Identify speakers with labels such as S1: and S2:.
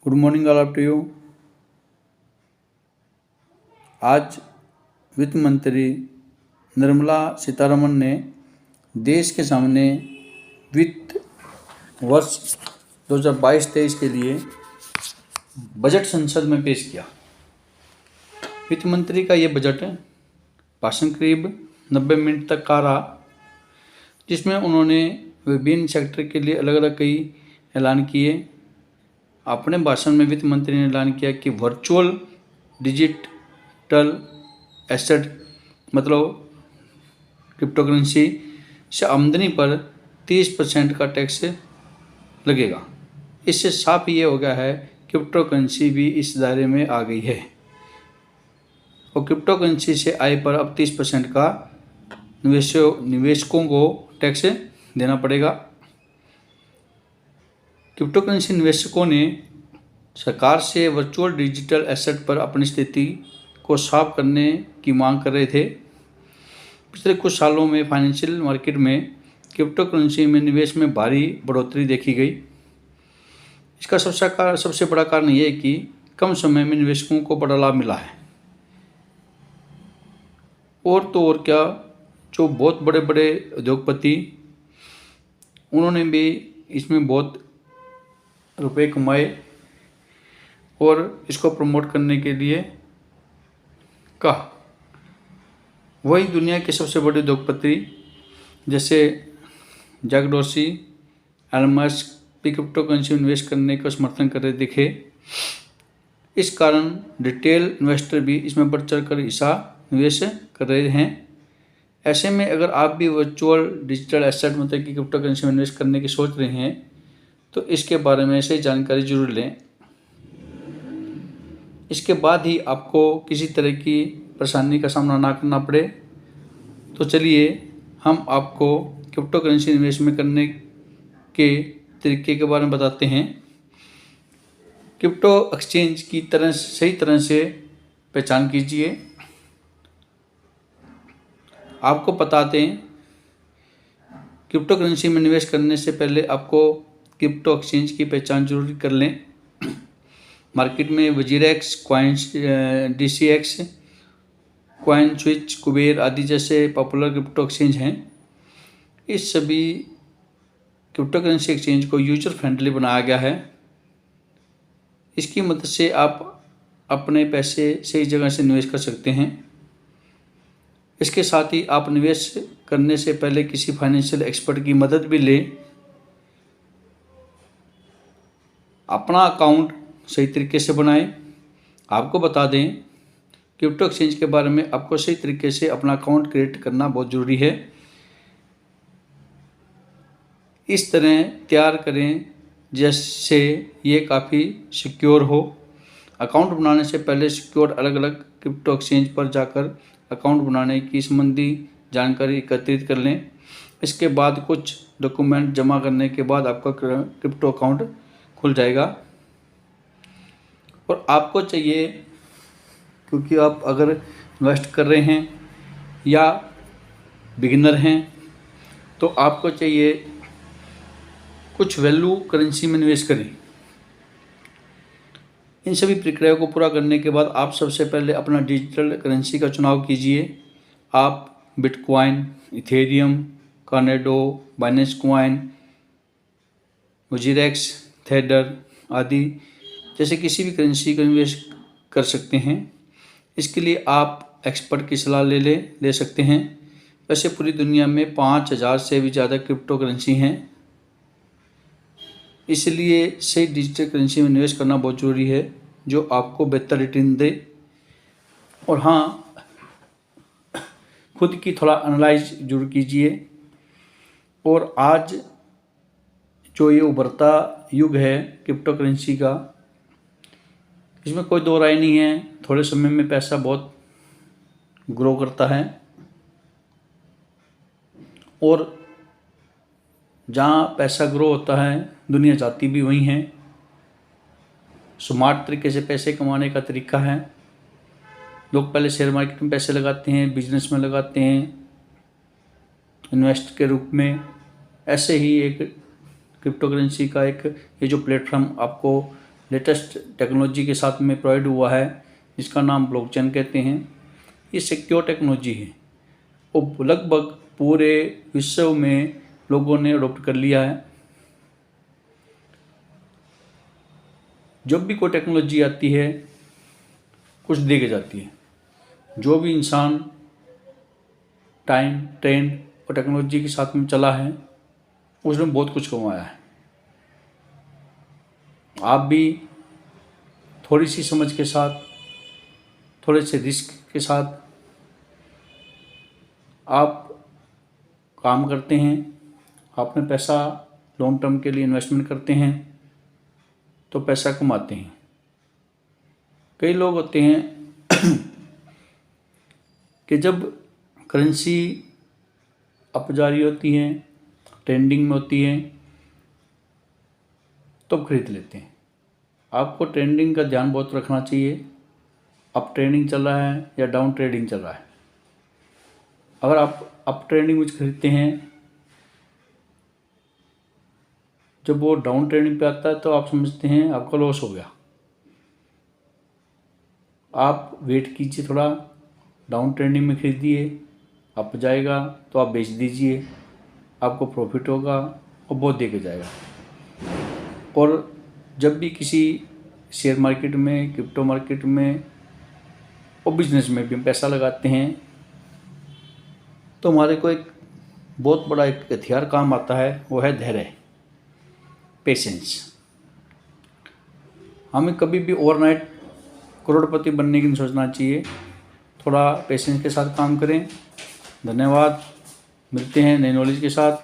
S1: Good morning all of you. आज वित्त मंत्री निर्मला सीतारमण ने देश के सामने वित्त वर्ष 2022-23 के लिए बजट संसद में पेश किया। वित्त मंत्री का ये बजट भाषण करीब 90 मिनट तक का रहा, जिसमें उन्होंने विभिन्न सेक्टर के लिए अलग अलग कई ऐलान किए। अपने भाषण में वित्त मंत्री ने ऐलान किया कि वर्चुअल डिजिटल एसेट मतलब क्रिप्टो करेंसी से आमदनी पर 30% का टैक्स लगेगा। इससे साफ ये हो गया है क्रिप्टो करेंसी भी इस दायरे में आ गई है और क्रिप्टो करेंसी से आय पर अब 30% का निवेशकों को टैक्स देना पड़ेगा। क्रिप्टो करेंसी निवेशकों ने सरकार से वर्चुअल डिजिटल एसेट पर अपनी स्थिति को साफ करने की मांग कर रहे थे। पिछले कुछ सालों में फाइनेंशियल मार्केट में क्रिप्टो करेंसी में निवेश में भारी बढ़ोतरी देखी गई। इसका सबसे बड़ा कारण यह है कि कम समय में निवेशकों को बड़ा लाभ मिला है। और तो और क्या, जो बहुत बड़े बड़े उद्योगपति उन्होंने भी इसमें बहुत रुपए कमाए और इसको प्रमोट करने के लिए कहा। वही दुनिया के सबसे बड़े उद्योगपति जैसे जैक डोर्सी, एलन मस्क भी क्रिप्टो करेंसी में निवेश करने का समर्थन कर रहे दिखे। इस कारण रिटेल इन्वेस्टर भी इसमें बढ़ चढ़ कर हिस्सा निवेश कर रहे हैं। ऐसे में अगर आप भी वर्चुअल डिजिटल एसेट मतलब कि क्रिप्टो करेंसी में निवेश करने की सोच रहे हैं तो इसके बारे में सही जानकारी जरूर लें। इसके बाद ही आपको किसी तरह की परेशानी का सामना ना करना पड़े। तो चलिए हम आपको क्रिप्टो करेंसी निवेश में करने के तरीके के बारे में बताते हैं। क्रिप्टो एक्सचेंज की सही तरह से पहचान कीजिए। आपको बता दें, क्रिप्टो करेंसी में निवेश करने से पहले आपको क्रिप्टो एक्सचेंज की पहचान जरूर कर लें। मार्केट में WazirX, coins, DCX, coin switch, Kuber आदि जैसे पॉपुलर क्रिप्टो एक्सचेंज हैं। इस सभी क्रिप्टो करेंसी एक्सचेंज को यूजर फ्रेंडली बनाया गया है। इसकी मदद से आप अपने पैसे सही जगह से निवेश कर सकते हैं। इसके साथ ही आप निवेश करने से पहले किसी फाइनेंशियल एक्सपर्ट की मदद भी लें। अपना अकाउंट सही तरीके से बनाएं। आपको बता दें, क्रिप्टो एक्सचेंज के बारे में आपको सही तरीके से अपना अकाउंट क्रिएट करना बहुत ज़रूरी है। इस तरह तैयार करें जैसे ये काफ़ी सिक्योर हो। अकाउंट बनाने से पहले सिक्योर अलग अलग क्रिप्टो एक्सचेंज पर जाकर अकाउंट बनाने की संबंधी जानकारी एकत्रित कर लें। इसके बाद कुछ डॉक्यूमेंट जमा करने के बाद आपका क्रिप्टो अकाउंट खुल जाएगा। और आपको चाहिए, क्योंकि आप अगर इन्वेस्ट कर रहे हैं या बिगिनर हैं तो आपको चाहिए कुछ वैल्यू करेंसी में निवेश करें। इन सभी प्रक्रियाओं को पूरा करने के बाद आप सबसे पहले अपना डिजिटल करेंसी का चुनाव कीजिए। आप bitcoin, ethereum, cardano, binance coin, WazirX, tether आदि जैसे किसी भी करेंसी का निवेश कर सकते हैं। इसके लिए आप एक्सपर्ट की सलाह ले सकते हैं। वैसे पूरी दुनिया में 5000 से भी ज़्यादा क्रिप्टो करेंसी हैं, इसलिए सही डिजिटल करेंसी में निवेश करना बहुत ज़रूरी है जो आपको बेहतर रिटर्न दे। और हाँ, खुद की थोड़ा एनालाइज जरूर कीजिए। और आज जो ये उभरता युग है क्रिप्टो करेंसी का, इसमें कोई दो राय नहीं है, थोड़े समय में पैसा बहुत ग्रो करता है। और जहाँ पैसा ग्रो होता है दुनिया जाती भी वहीं है। स्मार्ट तरीके से पैसे कमाने का तरीका है। लोग पहले शेयर मार्केट में पैसे लगाते हैं, बिजनेस में लगाते हैं इन्वेस्ट के रूप में। ऐसे ही एक क्रिप्टो करेंसी का एक ये जो प्लेटफॉर्म आपको लेटेस्ट टेक्नोलॉजी के साथ में प्रोवाइड हुआ है, जिसका नाम ब्लॉकचेन कहते हैं। ये सिक्योर टेक्नोलॉजी है और लगभग पूरे विश्व में लोगों ने अडोप्ट कर लिया है। जब भी कोई टेक्नोलॉजी आती है कुछ दे के जाती है। जो भी इंसान टाइम, ट्रेंड और टेक्नोलॉजी के साथ में चला है उसने बहुत कुछ कमाया है। आप भी थोड़ी सी समझ के साथ, थोड़े से रिस्क के साथ आप काम करते हैं, आपने पैसा लॉन्ग टर्म के लिए इन्वेस्टमेंट करते हैं तो पैसा कमाते हैं। कई लोग होते हैं कि जब करेंसी अप जा रही होती है, ट्रेंडिंग में होती है, तो खरीद लेते हैं। आपको ट्रेंडिंग का ध्यान बहुत रखना चाहिए, अप ट्रेंडिंग चल रहा है या डाउन ट्रेंडिंग चल रहा है। अगर आप अप ट्रेंडिंग में खरीदते हैं, जब वो डाउन ट्रेंडिंग पे आता है तो आप समझते हैं आपका लॉस हो गया। आप वेट कीजिए, थोड़ा डाउन ट्रेंडिंग में खरीदिए, अप जाएगा तो आप बेच दीजिए, आपको प्रॉफिट होगा और बहुत दे के जाएगा। और जब भी किसी शेयर मार्केट में, क्रिप्टो मार्केट में और बिजनेस में भी हम पैसा लगाते हैं तो हमारे को एक बहुत बड़ा एक हथियार काम आता है, वो है धैर्य, पेशेंस। हमें कभी भी ओवरनाइट करोड़पति बनने की नहीं सोचना चाहिए, थोड़ा पेशेंस के साथ काम करें। धन्यवाद, मिलते हैं नई नॉलेज के साथ।